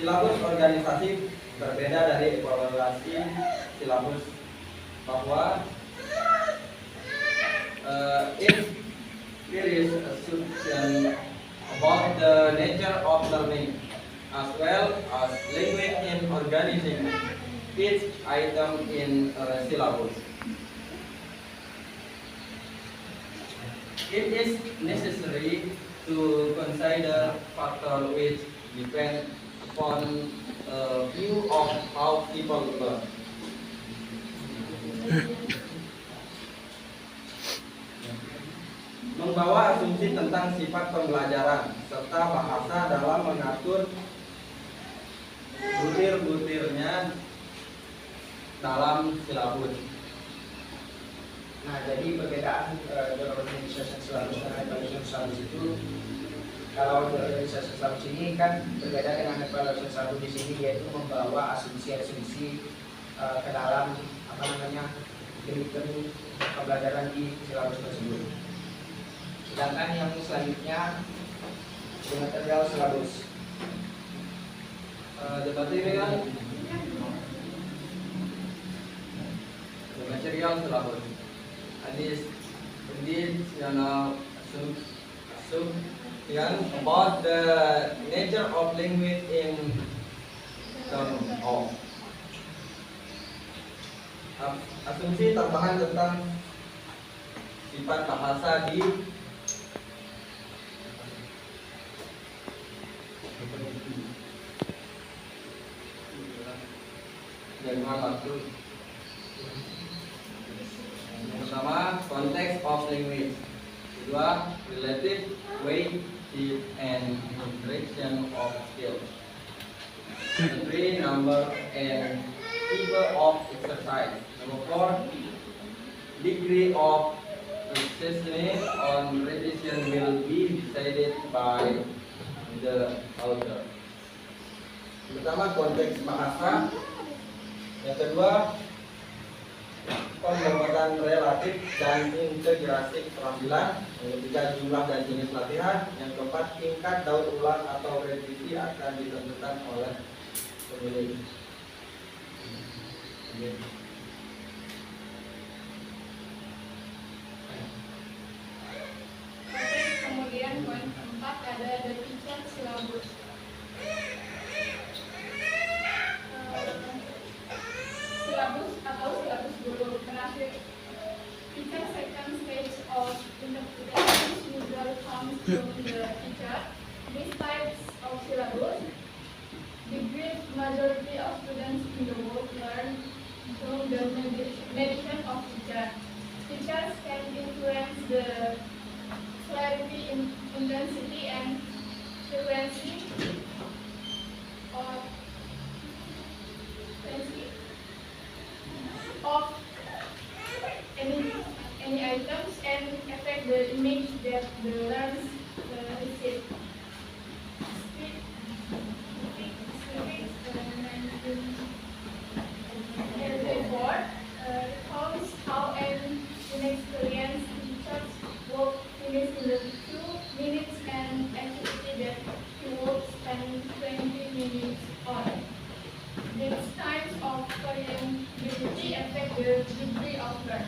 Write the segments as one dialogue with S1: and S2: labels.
S1: silabus organisasi berbeda dari evaluasi silabus bahwa it carries assumption about the nature of learning as well as language in organizing each item in a syllabus. It is necessary to consider factors which depend upon a view of how people learn. Membawa asumsi tentang sifat pembelajaran serta bahasa dalam mengatur butir-butirnya dalam silabus.
S2: Nah, jadi perbedaan organisasi silabus dan evaluasi silabus itu, kalau organisasi silabus ini kan berbeda dengan evaluasi silabus di sini, yaitu membawa asumsi-asumsi ke dalam jenis pembelajaran di silabus tersebut. Sedangkan yang selanjutnya material silabus.
S1: The material syllabus. And this indeed, about the nature of language in terms of asumsi tambahan tentang sifat bahasa di yang pertama, konteks of language. Kedua, relative weight and interaction of skills. Three, number and type of exercise. Number four, degree of persistence on repetition will be decided by the author. Pertama, konteks bahasa. Yang kedua, pembentukan relatif dan integrasi keterampilan. Yang ketiga, jumlah dan jenis latihan. Yang keempat, tingkat daur ulang atau revisi akan ditentukan oleh pemilih.
S3: Kemudian poin keempat ada the teacher syllabus. Syllabus atau syllabus guru terakhir. Teacher second stage of interpretation usually comes from the teacher. These types of syllabus, the great majority of students in the world learn through the mediation of teachers. Teachers can influence the clarity, intensity, and frequency of any items and affect the image that the learners receive. Therefore, recalls how an inexperienced teacher work finish in the 2 minutes and activity that he will spend 20 minutes on. These types of variability affect the degree of learn.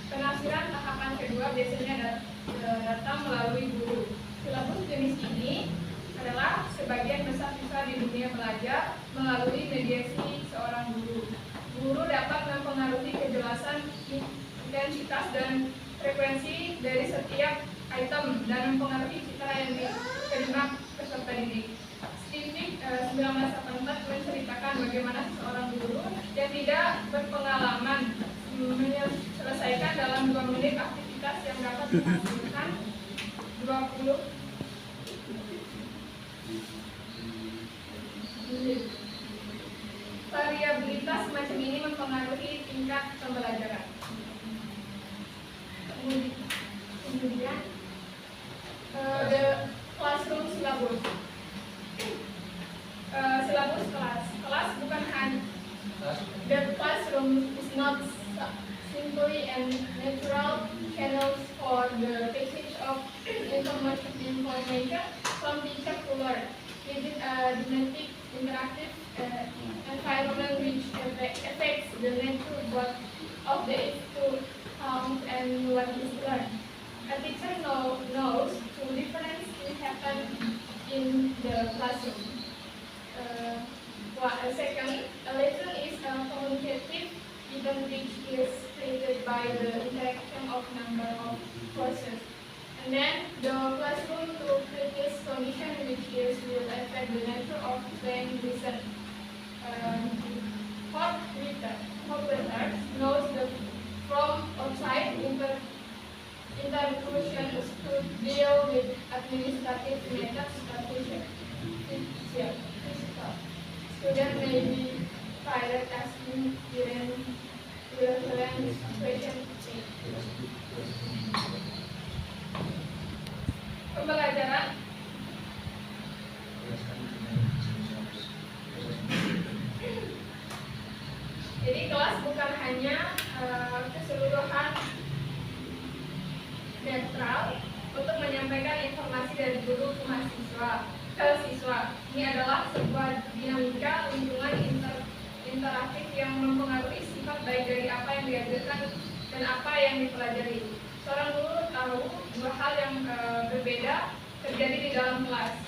S3: Penafsiran tahapan kedua biasanya datang melalui guru. Silabus jenis ini adalah sebagian besar siswa di dunia belajar melalui mediasi seorang guru. Guru dapat mempengaruhi kejelasan, intensitas, dan frekuensi dari setiap item dan mempengaruhi citra yang diterima peserta didik. Stevie 1984 menceritakan bagaimana seorang guru yang tidak berpengalaman menyelesaikan dalam 2 menit aktivitas yang dapat menghasilkan 20 menit. Variabilitas semacam ini mempengaruhi tingkat pembelajaran. Kemudian the classroom syllabus. Syllabus kelas. Kelas bukan hanya the classroom is not simply and natural channels for the passage of information from teacher to learn. It is a dynamic interactive environment which affects the nature both of the institute, count, and what is learned. A teacher knows two different things happen in the classroom. Second, a lesson is a communicative event which is created by the interaction of number of persons. And then the classroom to create this condition which is will affect the nature of playing listen. Fourth, reader knows the from outside interrogation to deal with administrative methods sufficient. Student may be fired asking irrelevant question. Pembelajaran jadi kelas bukan hanya keseluruhan netral untuk menyampaikan informasi dari guru ke mahasiswa ke siswa. Ini adalah sebuah dinamika lingkungan interaktif yang mempengaruhi sifat baik dari apa yang diajarkan dan apa yang dipelajari. Seorang guru tahu dua hal yang berbeda terjadi di dalam kelas.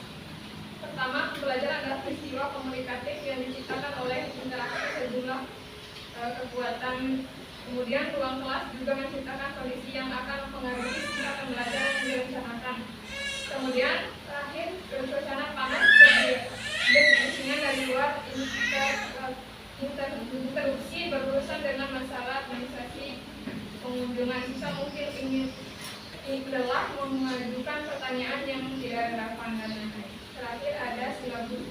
S3: Pertama, pembelajaran adalah peristiwa komunikatif yang diciptakan oleh interaksi sejumlah kekuatan. Kemudian ruang kelas juga menciptakan kondisi yang akan mempengaruhi sifat pembelajaran yang direncanakan. Kemudian terakhir, suasana panas berbisingan dari luar interupsi berurusan dengan masalah administrasi pengunjungan. Siswa mungkin ingin lelah mengajukan pertanyaan yang tidak relevan dan lain-lain. Terakhir ada silabus.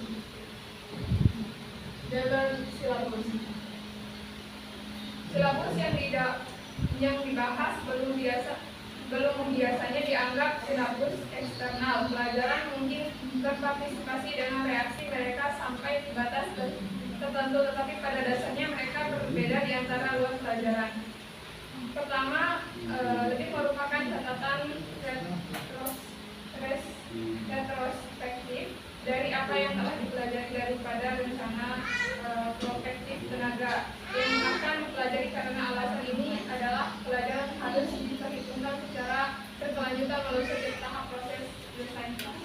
S3: Dalam silabus. Silabus yang dibahas belum biasanya dianggap silabus eksternal. Pelajaran mungkin berpartisipasi dengan reaksi mereka sampai batas tertentu, tetapi pada dasarnya mereka berbeda di antara luas pelajaran. Pertama, lebih merupakan catatan retrospektif dari apa yang telah dipelajari daripada rencana prospektif tenaga yang akan dipelajari. Karena alasan ini adalah pelajaran harus diperhitungkan secara berkelanjutan melalui setiap tahap proses desain kelas.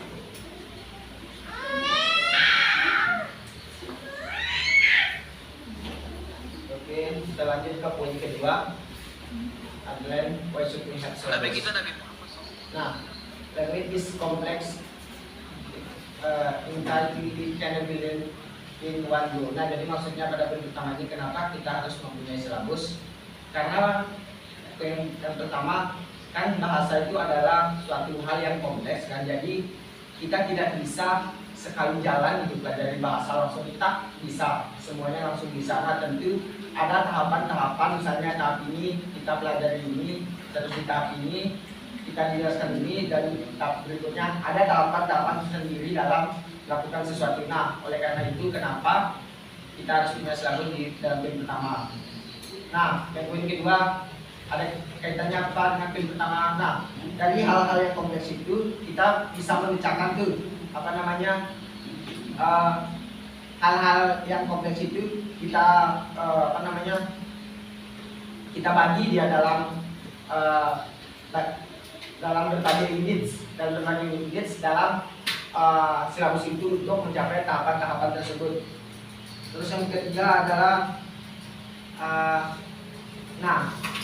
S2: Oke, kita lanjut ke poin kedua. Underline why should we have syllabus. Nah, language is complex, entirely can be learned in one go. Nah, jadi maksudnya pada poin pertama ini kenapa kita harus mempunyai silabus? Karena yang pertama kan bahasa itu adalah suatu hal yang kompleks kan. Jadi kita tidak bisa sekali jalan gitu dari bahasa langsung kita bisa semuanya langsung bisa. Nah, tentu ada tahapan-tahapan, misalnya tahap ini kita pelajari ini, terus di tahap ini kita jelaskan ini, dan tahap berikutnya ada tahapan-tahapan sendiri dalam melakukan sesuatu. Nah, oleh karena itu kenapa kita harus punya silabus di dalam poin pertama. Nah, yang poin kedua ada kaitannya apa dengan poin pertama. Nah, dari hal-hal yang kompleks itu kita bisa memecahkan tuh apa namanya hal-hal yang kompleks itu kita kita bagi dia dalam berbagai unit dalam silabus itu untuk mencapai tahapan-tahapan tersebut. Terus yang ketiga adalah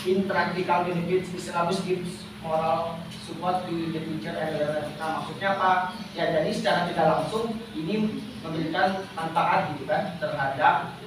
S2: in practical benefits, the syllabus gives moral support to the teacher and learner. Nah, maksudnya apa? Ya, jadi secara tidak langsung ini memberikan manfaat gitu kan terhadap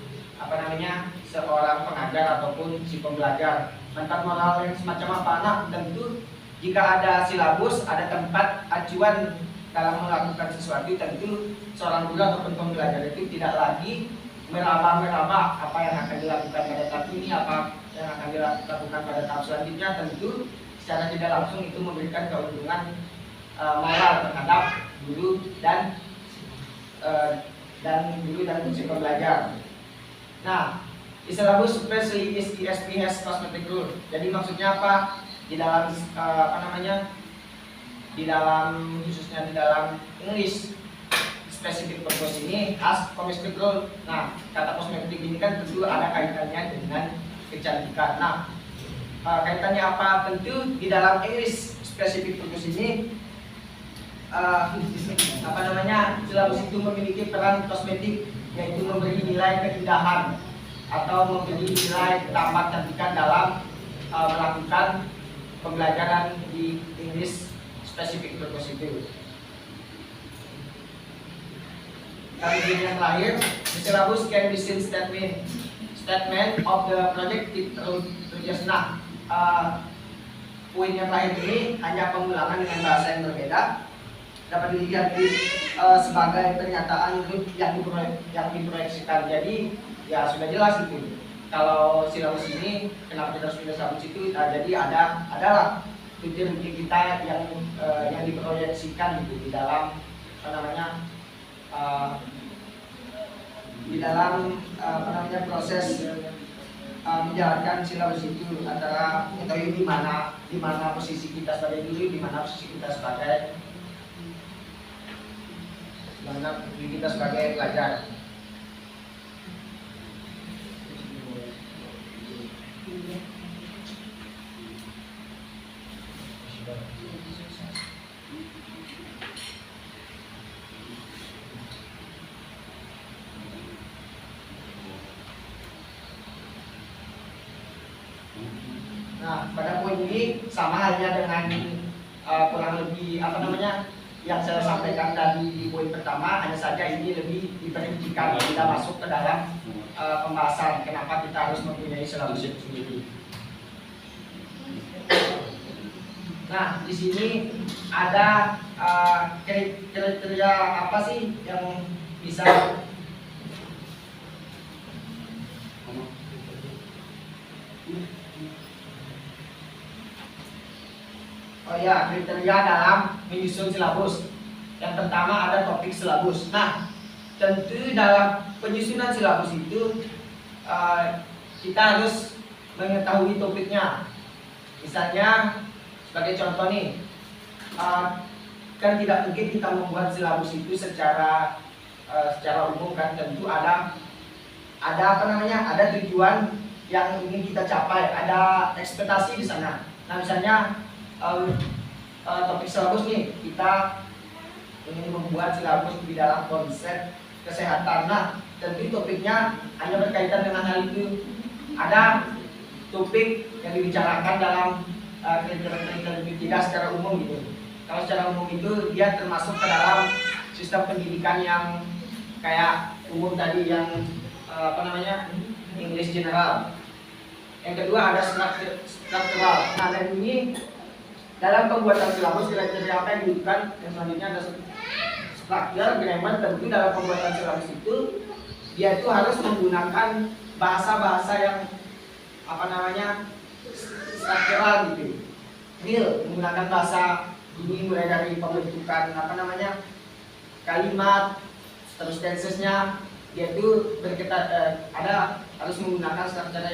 S2: seorang pengajar ataupun si pembelajar. Manfaat moral yang semacam apa? Nah, tentu jika ada silabus, ada tempat acuan dalam melakukan sesuatu, tentu seorang guru ataupun pembelajar itu tidak lagi meraba-raba apa yang akan dilakukan pada tahap ini, apa yang akan dilakukan pada tahap selanjutnya. Tentu secara tidak langsung itu memberikan keuntungan moral terhadap guru dan si pembelajar. Nah, di silabus especially ISP has cosmetic rule. Jadi maksudnya apa? Di dalam khususnya di dalam English specific purpose ini as cosmetic role. Nah, kata kosmetik ini kan tentu ada kaitannya dengan kecantikan. Nah, kaitannya apa? Tentu di dalam English specific purpose ini silabus itu memiliki peran kosmetik, yaitu memberi nilai keindahan atau memberi nilai tambah kecantikan dalam melakukan pembelajaran di English specific purpose itu. Kali ini yang terakhir, the syllabus can be seen statement of the projected rules. Nah, poin yang terakhir ini hanya pengulangan dengan bahasa yang berbeda, dapat dilihat sebagai pernyataan yang diproyeksikan. Jadi ya sudah jelas itu. Kalau silabus ini kenapa kita harus pilih silabus itu? Jadi adalah tujuan kita yang diproyeksikan gitu di dalam proses menjalankan silabus itu, antara mengetahui di mana posisi kita sebagai guru, di mana posisi kita sebagai pelajar. Nah, pada poin ini sama halnya dengan kurang lebih yang saya sampaikan tadi di poin pertama, hanya saja ini lebih diperincikan, tidak masuk ke dalam pembahasan kenapa kita harus mempunyai silabus itu sendiri. Nah, di sini ada kriteria apa sih yang bisa kriteria dalam menyusun silabus. Yang pertama ada topik silabus. Nah, tentu dalam penyusunan silabus itu kita harus mengetahui topiknya. Misalnya sebagai contoh nih, kan tidak mungkin kita membuat silabus itu secara umum kan, tentu ada tujuan yang ingin kita capai, ada ekspektasi di sana. Nah, misalnya topik silabus nih, kita ingin membuat silabus di dalam konsep kesehatan. Nah, tentu topiknya hanya berkaitan dengan hal itu. Ada topik yang dibicarakan dalam kriteria tidak secara umum gitu. Kalau secara umum itu dia termasuk ke dalam sistem pendidikan yang kayak umum tadi, yang English general. Yang kedua ada struktural. Nah, dan ini dalam pembuatan silabus kriteria apa yang dibutuhkan. Yang selanjutnya ada struktur, grammar. Tentu dalam pembuatan silabus itu dia itu harus menggunakan bahasa-bahasa yang struktural gitu, real, menggunakan bahasa ini mulai dari pembentukan kalimat, terus tensesnya, dia itu harus menggunakan struktur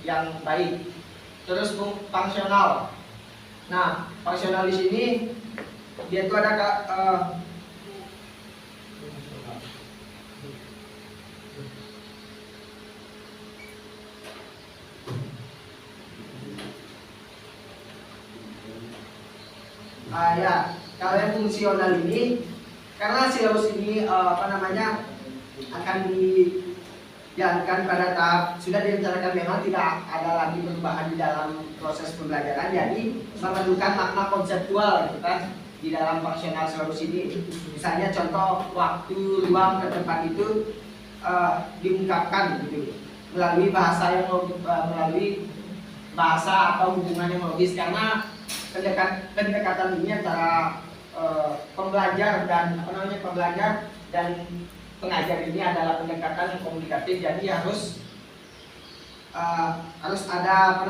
S2: yang baik. Terus fungsional. Nah, fungsional di sini dia itu ada kalau yang fungsional ini, karena silabus ini akan dijalankan pada tahap sudah direncanakan, memang tidak ada lagi perubahan di dalam proses pembelajaran, jadi memerlukan makna konseptual gitu kan di dalam fungsional silabus ini. Misalnya contoh waktu, ruang, dan tempat itu diungkapkan gitu melalui bahasa atau hubungan yang logis, karena pendekatan ini antara pembelajar dan pengajar ini adalah pendekatan yang komunikatif. Jadi harus ada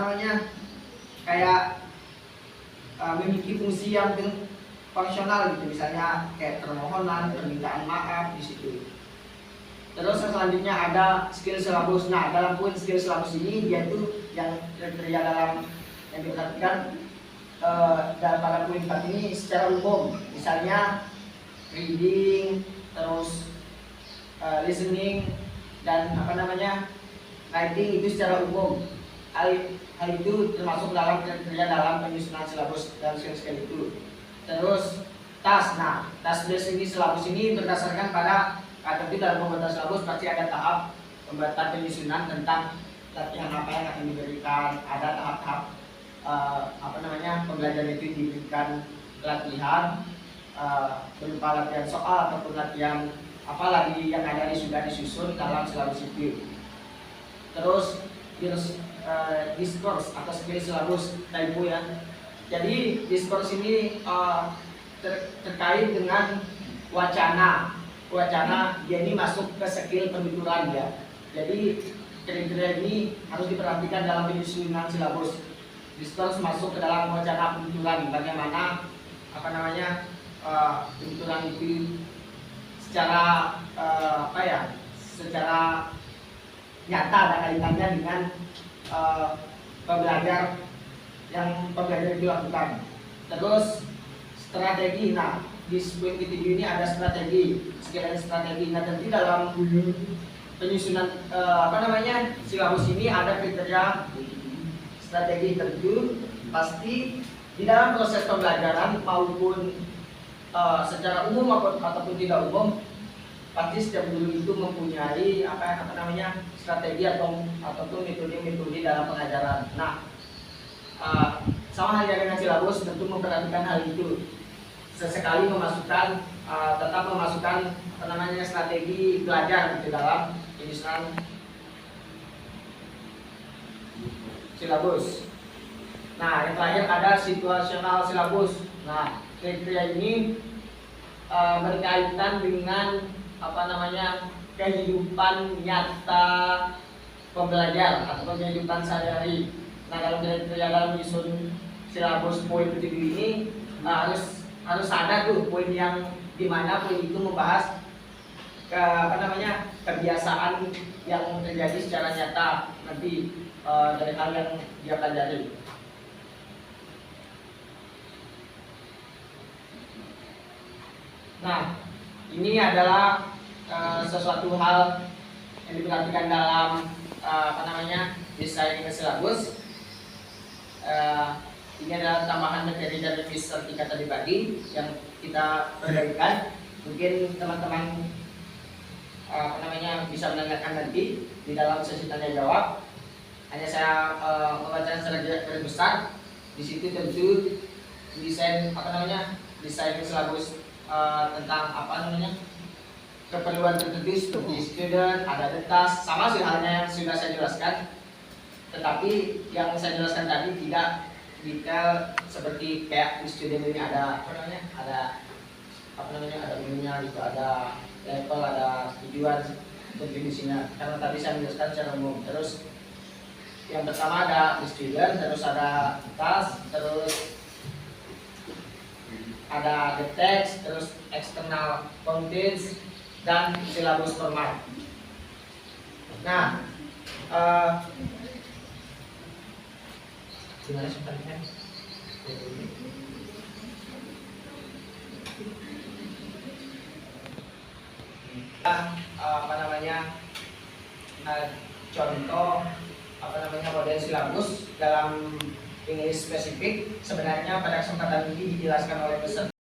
S2: memiliki fungsi yang fungsional gitu, misalnya kayak permohonan, permintaan maaf di situ. Terus selanjutnya ada skill silabus. Nah, dalam poin skill silabus ini dia itu yang kriteria dalam yang diperhatikan dan pada poin 4 ini secara umum, misalnya reading, terus listening dan writing itu secara umum. Hal itu termasuk dalam kriteria dalam penyusunan silabus dalam sekali itu. Terus tas. Nah, tas base ini silabus ini berdasarkan pada tentu dalam pembuatan silabus pasti ada tahap pembuatan penyusunan tentang latihan apa yang akan diberikan. Ada tahap-tahap pembelajaran itu diberikan latihan berupa latihan soal ataupun latihan apalagi yang sudah disusun dalam silabus itu. Terus diskurs atau skill silabus typo ya. Jadi diskurs ini terkait dengan wacana dia ini masuk ke skill penuturan ya. Jadi kriteria ini harus diperhatikan dalam penyusunan silabus. Diskurs masuk ke dalam wacana penuturan, bagaimana penuturan itu secara secara nyata ada kaitannya dengan pembelajar itu lakukan. Terus strategi. Nah, di poin ketiga ini ada strategi, sekalian strategi. Nah, tentu dalam penyusunan silabus ini ada kriteria strategi tentu pasti di dalam proses pembelajaran maupun secara umum ataupun tidak umum, pasti setiap guru itu mempunyai strategi ataupun metode-metode dalam pengajaran. Nah, sama halnya dengan silabus tentu memperhatikan hal itu. Sesekali tetap memasukkan strategi belajar di dalam penyusunan silabus. Nah, yang terakhir ada situasional silabus. Nah, kriteria ini berkaitan dengan kehidupan nyata pembelajar atau kehidupan sehari-hari. Nah, dalam kriteria dalam menyusun silabus poin 7 ini harus ada tuh poin yang dimana poin itu membahas kebiasaan yang terjadi secara nyata nanti dari hal yang dia pelajari. Nah, ini adalah sesuatu hal yang diperhatikan dalam desain silabus. Ini adalah tambahan materi dari sertifikat tadi pagi yang kita berikan. Mungkin teman-teman bisa menanyakan nanti di dalam sesi tanya jawab. Hanya saya membacakan secara garis besar. Di situ tentu desain desain silabus tentang keperluan tertentu seperti student, ada detas, sama sih halnya yang sudah saya jelaskan. Tetapi yang saya jelaskan tadi tidak detail seperti kayak di student ini ada ininya gitu, ada level, ada tujuan definisinya. Karena tadi saya menjelaskan secara umum. Terus yang pertama ada di student, terus ada task, terus ada the text, terus external contents, dan silabus format. Nah, gimana sebenarnya? Contoh model silabus dalam English spesifik sebenarnya pada kesempatan ini dijelaskan oleh peserta.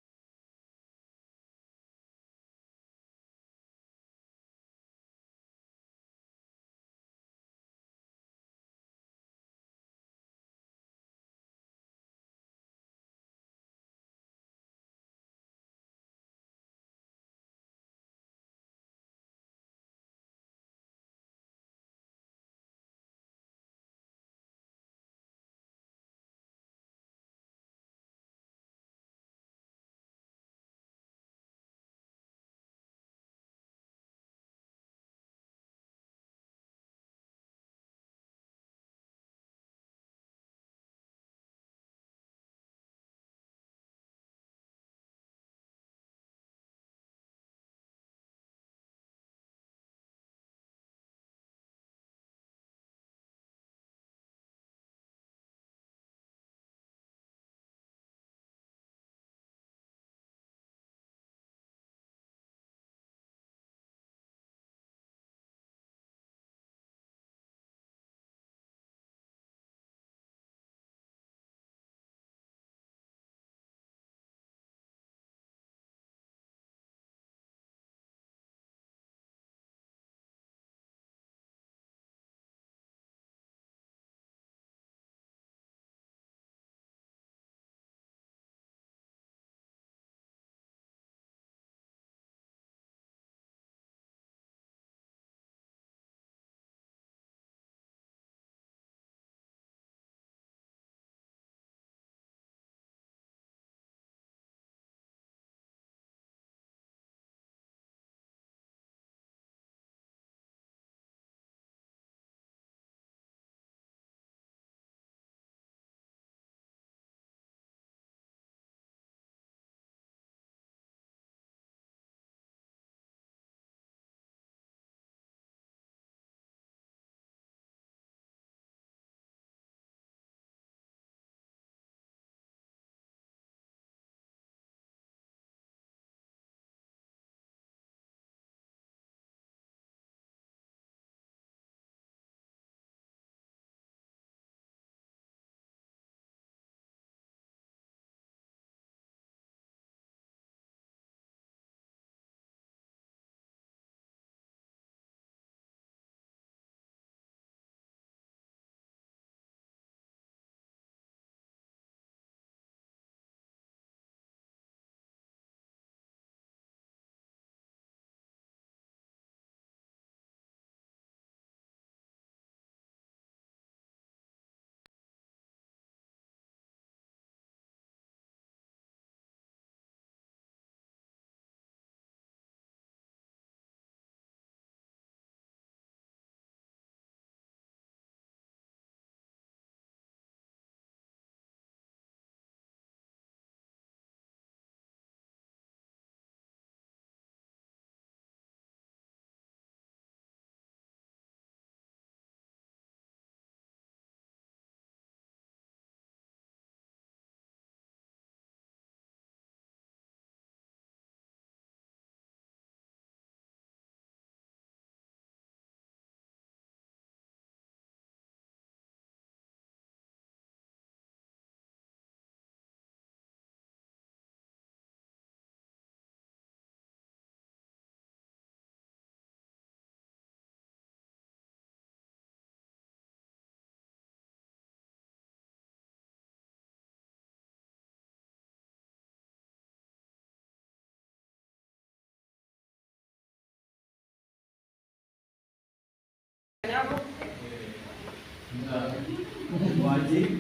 S4: Wajib.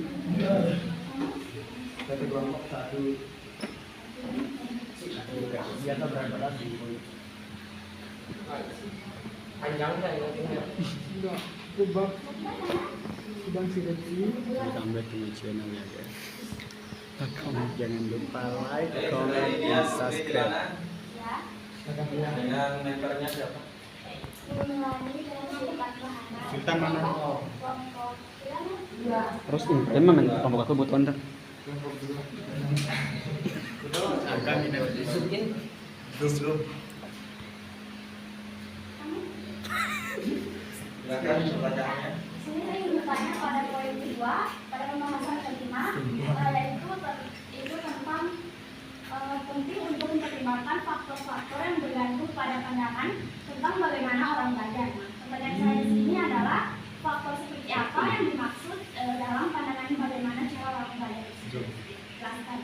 S2: Satu kelompok satu. Biasa berapa lagi? Panjang kan ya?
S5: Enggak, kubang seleksi.
S4: Tambah di channelnya guys. Jangan lupa like,
S1: Dari
S4: comment,
S1: dia
S4: dan subscribe.
S1: Dengan membernya siapa?
S4: Sultan mana?
S3: Dua.
S4: Terus emang kelompok aku buat konten. Akan
S2: Masukin
S4: grup.
S1: Silakan pertanyaannya.
S3: Sini saya ingin bertanya pada poin kedua, pada pembahasan kelima, yaitu tentang penting untuk mempertimbangkan faktor-faktor yang bergantung pada pandangan tentang bagaimana orang belajar. Pertanyaan saya di sini adalah faktor seperti apa yang dimaksud dalam pandangan bagaimana cara orang belajar. Jelaskan.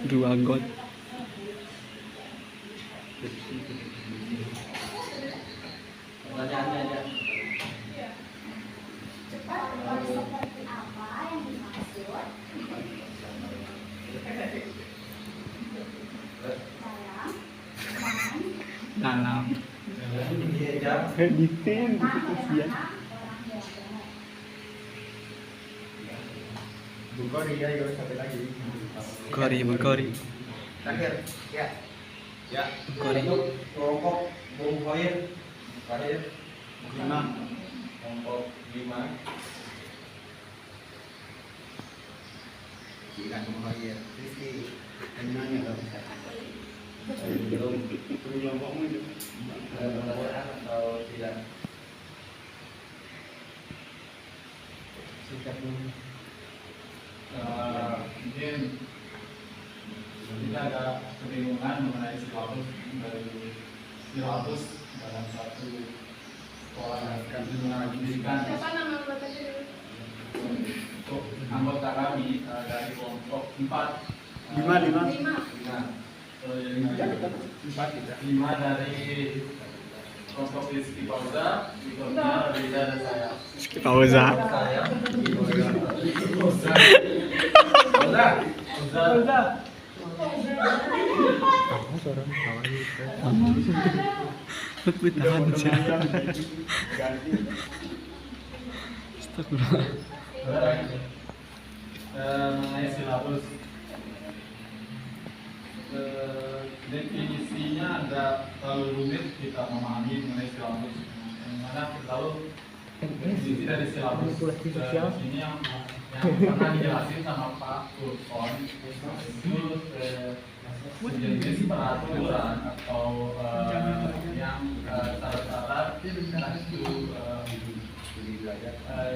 S4: Dua got.
S1: Pertanyaannya aja.
S3: Faktor seperti apa yang dimaksud dalam pandangan
S4: Dalam.
S1: Iya, jam.
S4: Editin.
S3: tentang bagaimana orang belajar.
S2: Bukori ya, satu lagi.
S4: Bukori.
S2: Terakhir, ya.
S1: Ya.
S4: Kori.
S1: Untuk kelompok Bung Hoir. Terakhir.
S4: 5.
S1: Kelompok 5.
S2: Silakan mengalir. Rizky.
S4: Nanya dong.
S1: Belum.
S4: Kelompokmu itu.
S1: Pertanyaan atau tidak?
S2: Sikat dulu.
S5: Mungkin kita ada kebingungan mengenai silabus dalam satu sekolah pendidikan.
S3: Siapa nama anggota dulu?
S5: Untuk anggota kami dari kelompok 4.
S4: 5.
S3: 5.
S1: Nah,
S4: Empat kita.
S5: 5 dari kelompok Rizky Pauza, ikutnya Reza dan saya.
S4: Pauza.
S1: saya.
S5: Pauza.
S4: Tahan sih. Astagfirullah.
S5: Mengenai silabus, definisinya agak terlalu rumit kita memahami mengenai silabus. Yang mana kita tahu definisi dari silabus ini yang pernah dijelasin sama Pak Kurkon itu sejenis peraturan atau yang syarat-syarat itu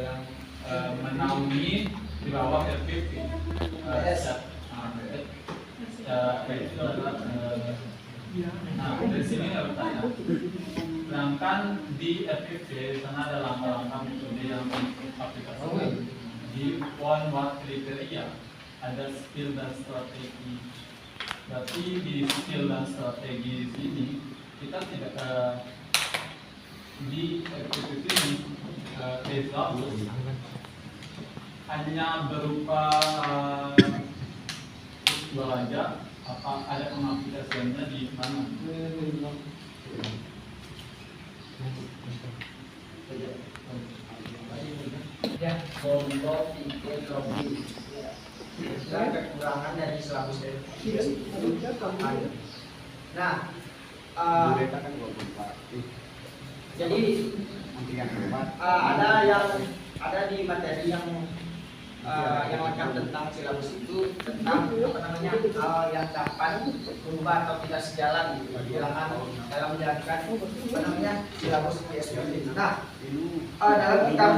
S5: yang menaungi di bawah RPP. Itu adalah nah dari sini nggak bertanya. Sedangkan di FPP di sana ada langkah-langkah metode yang aplikasikan di one what kriteria, ada skill dan strategi. Berarti di skill dan strategi sini kita tidak di FPP ini silabus hanya berupa belajar, apa ada pengaplikasiannya di mana?
S2: Ya, kelompok ekonomi. Dan kekurangan dari silabus itu. Nah, jadi ada di materi yang lengkap tentang silabus itu tentang apa namanya hal yang dapat berubah atau tidak sejalan bilangan dalam menjalankan apa namanya silabus PSBB. Nah, dalam kita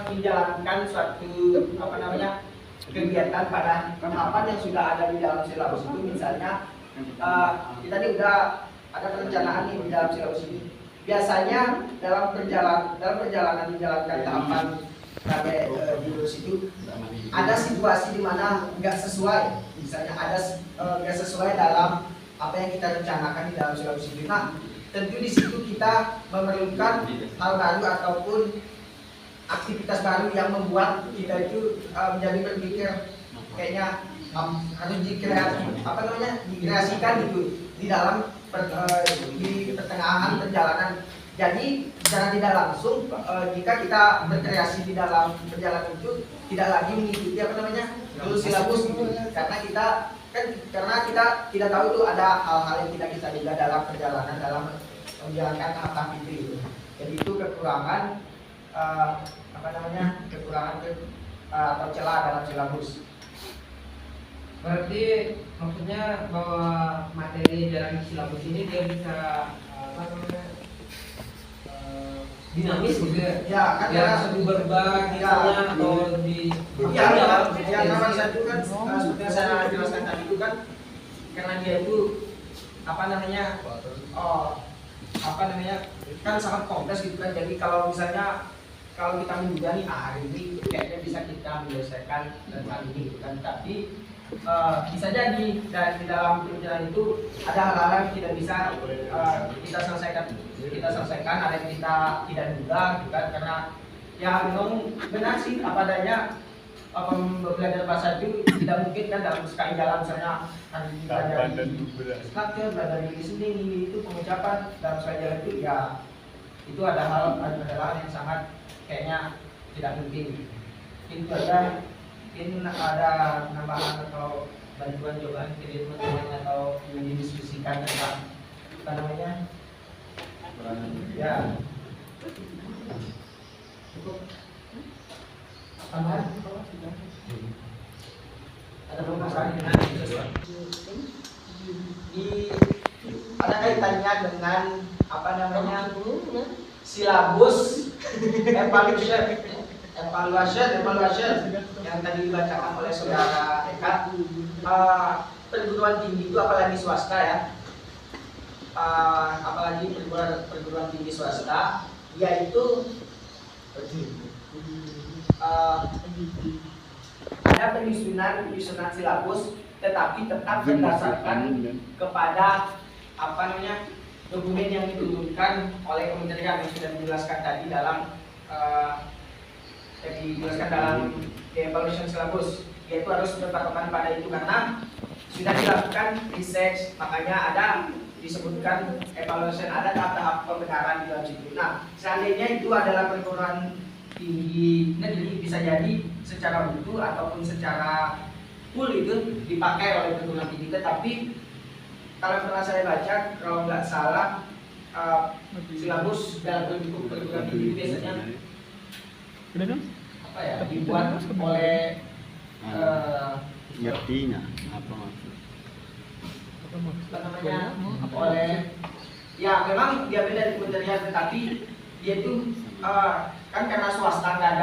S2: menjalankan suatu apa namanya kegiatan pada tahapan yang sudah ada di dalam silabus itu, misalnya kita ini udah ada perencanaan nih di dalam silabus ini. Biasanya dalam perjalanan menjalankan tahapan pada jurus itu ada situasi di mana nggak sesuai, misalnya ada nggak sesuai dalam apa yang kita rencanakan di dalam silabus itu. Nah, tentu di situ kita memerlukan hal baru ataupun aktivitas baru yang membuat kita itu menjadi berpikir kayaknya harus dikreasikan gitu di dalam di pertengahan perjalanan. Jadi secara tidak langsung jika kita berkreasi di dalam perjalanan itu tidak lagi mengikuti dulu silabus gitu. Karena kita tidak tahu itu ada hal-hal yang tidak kita lihat dalam perjalanan dalam menjalankan tahap itu gitu. Jadi itu kekurangan atau celah dalam silabus.
S6: Berarti maksudnya bahwa materi dalam silabus ini dia bisa dinamis gitu ya?
S2: Ya, kan
S6: bisa berubah misalnya atau di
S2: nomor satu kan seperti yang saya jelaskan tadi itu kan karena dia itu kan sangat kompleks gitu kan. Jadi kalau misalnya kalau kita menduga nih hari ini kayaknya bisa kita menyelesaikan tentang ini gitu kan, tapi bisa jadi dan di dalam perjalanan itu ada hal-hal yang tidak bisa kita selesaikan, ada yang kita tidak duga gitu kan, karena ya memang benar sih apa adanya belajar bahasa itu tidak mungkin kan dalam sekali jalan, misalnya hari ini belajar struktur, belajar listening itu pengucapan dalam sekali jalan itu ya itu adalah yang sangat kayaknya tidak mungkin. Itu aja. Mungkin ada tambahan atau bantuan cobaan dari teman-teman atau mendiskusikan tentang apa namanya ya cukup tambahan ada permasalahan dengan ada kaitannya dengan apa namanya silabus evaluation yang tadi dibacakan oleh saudara Eka. Perguruan tinggi itu apalagi swasta ya, apalagi perguruan tinggi swasta, yaitu ada penyusunan silabus, tetapi tetap berdasarkan kepada dokumen yang diturunkan oleh kementerian yang sudah dijelaskan tadi dalam evaluation syllabus, yaitu harus berpatokan pada itu karena sudah dilakukan research, makanya ada disebutkan evaluation, ada tahap-tahap pembenaran di dalam situ. Nah, seandainya itu adalah perguruan tinggi negeri, bisa jadi secara utuh ataupun secara full itu dipakai oleh perguruan tinggi, tetapi kalau pernah saya baca, kalau nggak salah silabus dalam bentuk perguruan tinggi biasanya dibuat oleh
S4: ngerti nggak apa
S2: oleh ya memang dia beda dari kementerian, tetapi dia itu kan karena swasta nggak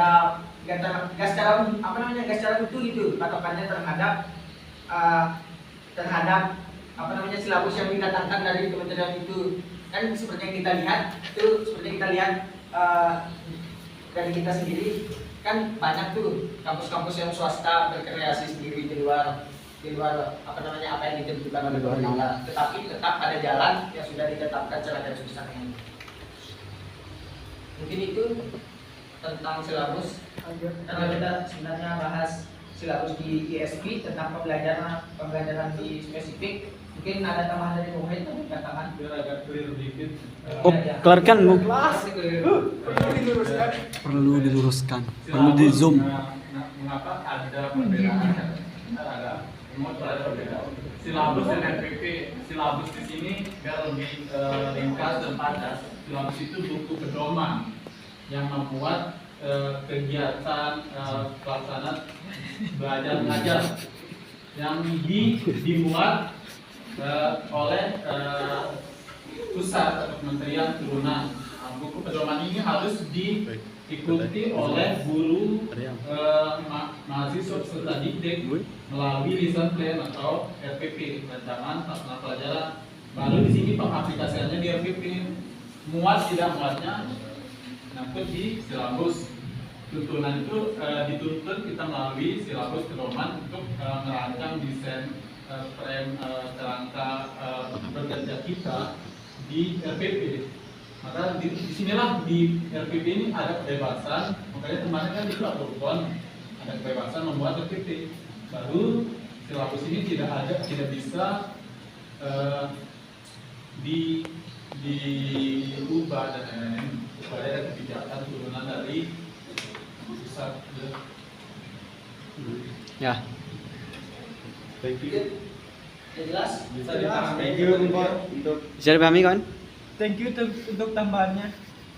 S2: secara utuh itu patokannya terhadap silabus yang didatangkan dari kementerian itu kan seperti yang kita lihat dari kita sendiri kan banyak tuh kampus-kampus yang swasta berkreasi sendiri di luar apa yang ditentukan oleh pemerintah, tetapi tetap ada jalan yang sudah ditetapkan secara garis besar ini. Mungkin itu tentang silabus. Karena kita sebenarnya bahas silabus di ISP tentang pembelajaran di spesifik. Mungkin ada tambahan dari Bung Hen tadi katakan
S5: biar agak clear dikit.
S4: keluarkan Bu.
S5: Perlu
S4: diluruskan, perlu di zoom.
S5: Mengapa ada perbedaan? Ada perbedaan. Silabus dan FPP, silabus di sini biar lebih ringkas dan padat. Silabus itu buku pedoman yang membuat kegiatan pelaksanaan belajar mengajar yang dibuat oleh pusat atau kementerian turunan. Buku pedoman ini harus diikuti oleh guru mahasiswa peserta didik melalui lesson plan atau RPP, rancangan pelaksana pelajaran. Baru di sini pengaplikasiannya di RPP, muat tidak muatnya nanti di silabus. Tuntunan itu dituntut kita melalui silabus pedoman untuk merancang desain frame kerangka bekerja kita di RPP. Maka disinilah di RPP ini ada kebebasan, makanya kemarin kan di Prapurkon ada kebebasan membuat RPP. Baru silabus ini tidak bisa diubah dan lain-lain supaya ada kebijakan turunan dari pusat.
S4: Ya.
S2: Thank you. Jelas?
S1: Bisa dipahami.
S4: Thank you untuk
S7: Bisa dipahami kan?
S6: Thank you untuk tambahannya.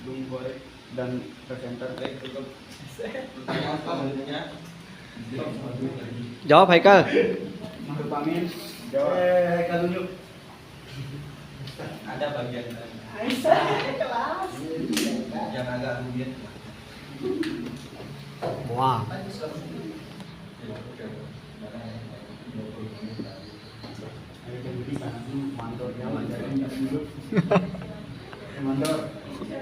S4: Bung Boy dan presenter.
S1: Baik, untuk pertanyaan selanjutnya.
S7: Jawab Haikal.
S4: Masuk Amin. Jawab.
S2: Kalau tunjuk.
S1: Ada bagian yang agak rumit.
S7: Wah.
S4: Ayo jadi sana mandornya ngajarin dulu. Mandor.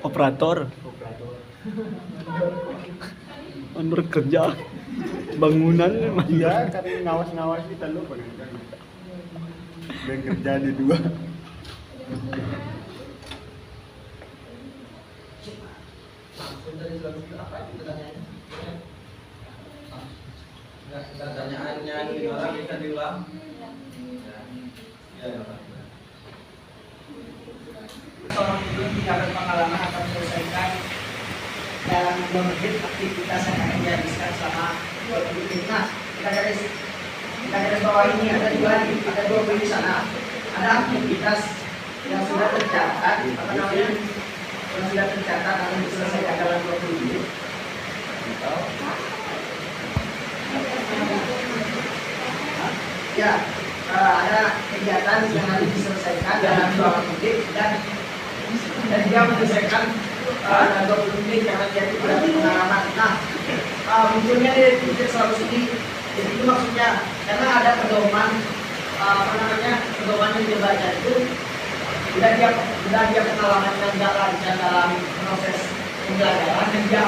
S7: Operator.
S4: Operator.
S7: Mandor kerja. Bangunan
S4: Iya, kan ngawas-ngawas kita lu kan. Dan kerja di dua.
S2: Langsung dari silabus itu apa itu pertanyaannya?
S1: Pertanyaannya ini orang bisa diulang. Ya, ya.
S2: Seorang itu tidak berpengalaman akan menyelesaikan dalam 2 menit aktivitas yang akan dihabiskan selama 20 menit. Nah, kita garis bawah ini ada dua poin di sana. Ada aktivitas yang sudah tercatat, yang sudah tercatat akan diselesaikan dalam 20 menit. Ya, ada kegiatan yang harus diselesaikan dalam 2 menit dan dia menyelesaikan dalam 20 menit karena dia tidak berpengalaman. Nah, munculnya dari titik selalu sedih. Jadi itu maksudnya karena ada pedoman pedoman yang dibaca itu udah dia pengalaman yang nggak lancar dalam proses pembelajaran dan dia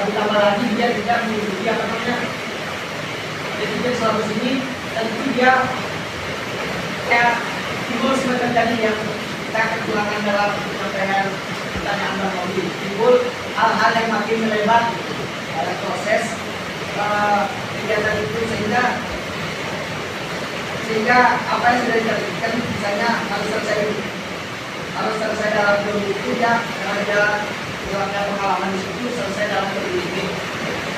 S2: ditambah lagi dia tidak mengikuti jadi dia selalu sini dan itu dia kayak timbul semacam tadi yang kita kekurangan dalam penyampaian pertanyaan Bang Robi, timbul hal-hal yang makin melebar dalam proses kegiatan itu sehingga apa yang sudah dilakukan misalnya harus selesai dalam 2 menit itu ya karena dia punya pengalaman di situ selesai dalam 2 menit.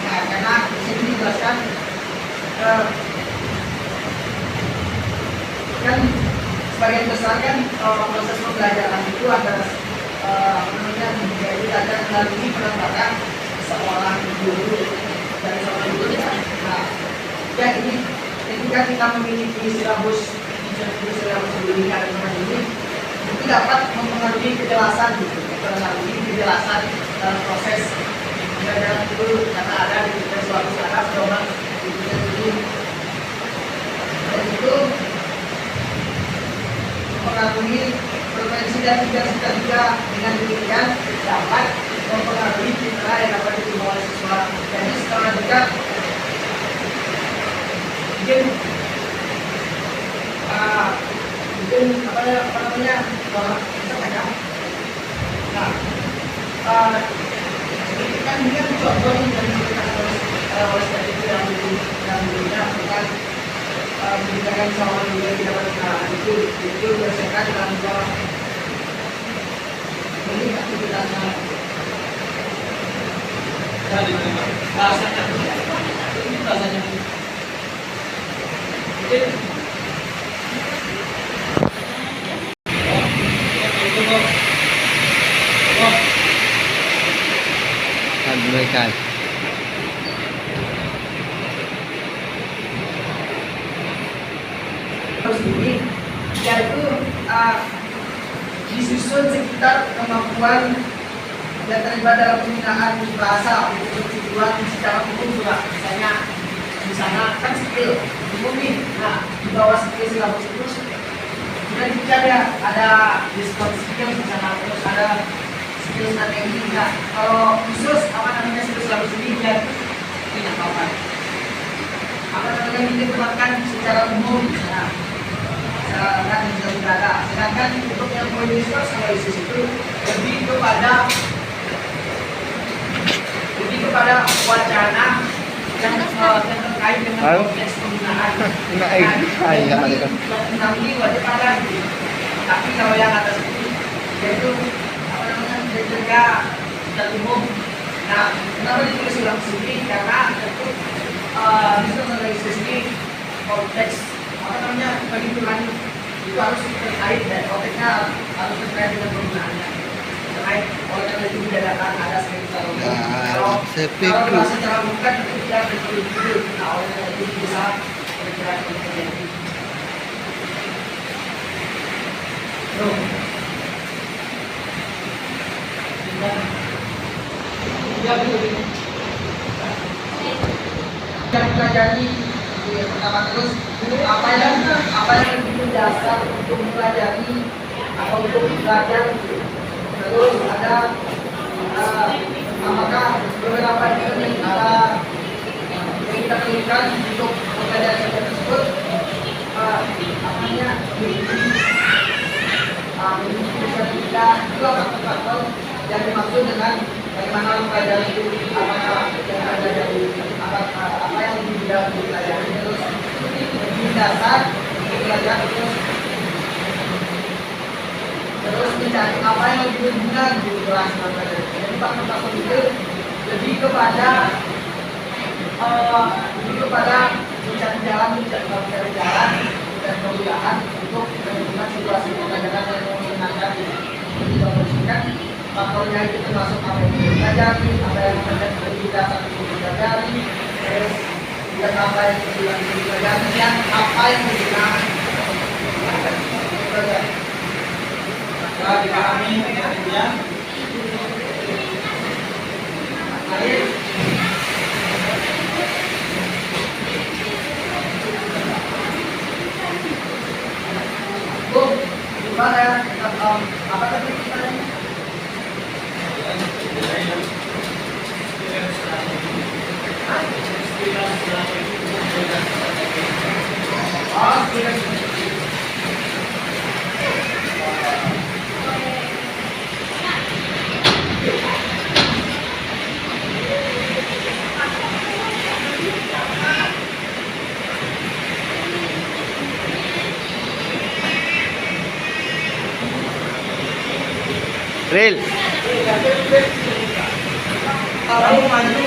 S2: Nah, karena di sini dijelaskan kan sebagian besar kan proses pembelajaran itu ada jadi ada melalui penempatan seorang guru dari seorang guru ya. Nah, ya ini ketika kita memiliki silabus sebelumnya dan semacam ini itu dapat mempengaruhi kejelasan dalam proses pembelajaran itu karena ada di suatu cara pedoman itu dan itu mempengaruhi frekuensi dan intensitas juga dengan demikian dapat mempengaruhi citra yang dapat diterima oleh siswa. Jadi setelah juga mungkin apa namanya kan ini kan contoh yang diberikan oleh strategi yang diberikan bukan memberikan seorang juga tidak berkenalan itu berdasarkan dalam dua ini aktivitasnya bahasanya mungkin
S7: Haikal.
S2: terus ini yaitu disusun sekitar kemampuan yang terlibat dalam penggunaan bahasa untuk tujuan secara umum juga misalnya di sana kan skill umum nih. Nah, di bawah skill silabus itu sudah dicari ada diskon skill di sana terus ada skill strategi. Nah, kalau khusus apa namanya skill silabus ini biar tidak apa namanya ditempatkan secara umum di sana. Sedangkan untuk yang Komunitas analisis itu lebih kepada wacana yang terkait dengan konteks penggunaan. Nanti wajib ada. Tapi kalau yang atas itu yaitu apa namanya mencegah dan umum. Nah, kenapa ditulis ulang sini? Karena itu bisa analisis ini konteks apa namanya penghitungan itu harus terkait dan konteksnya harus terkait dengan penggunaannya. Terkait oleh karena itu didadakan ada sekitar kalau secara bukan itu tidak betul-betul. Nah, oleh karena itu bisa bergerak terjadi. Yang pelajari yang pertama terus apa yang lebih dasar untuk mempelajari atau untuk belajar terus ada apakah beberapa teknik yang kita berikan untuk mempelajari tersebut namanya kita dua faktor yang dimaksud dengan bagaimana mempelajari itu apakah yang ada dari apa yang tidak dipelajari terus lebih dasar untuk belajar terus mencari apa yang lebih berguna di kelas mempelajari. Jadi faktor itu lebih kepada mencari jalan dan kemudahan untuk menemukan situasi pembelajaran yang menyenangkan. Jadi membersihkan faktornya itu termasuk apa yang dipelajari, apa yang menjadi dasar untuk dipelajari, terus dan apa yang dipelajari dan apa yang digunakan.
S1: Setelah dipahami tekniknya,
S2: Gimana apa tadi pertanyaannya?
S7: Real.
S2: Kamu maju.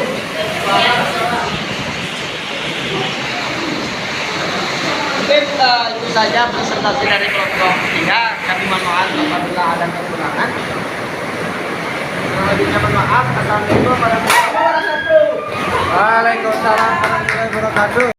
S2: Mungkin itu saja presentasi dari kelompok 3. Kami mohon maaf apabila ada kekurangan. Lebihnya mohon maaf. Assalamualaikum warahmatullahi wabarakatuh.
S4: Waalaikumsalam warahmatullahi wabarakatuh.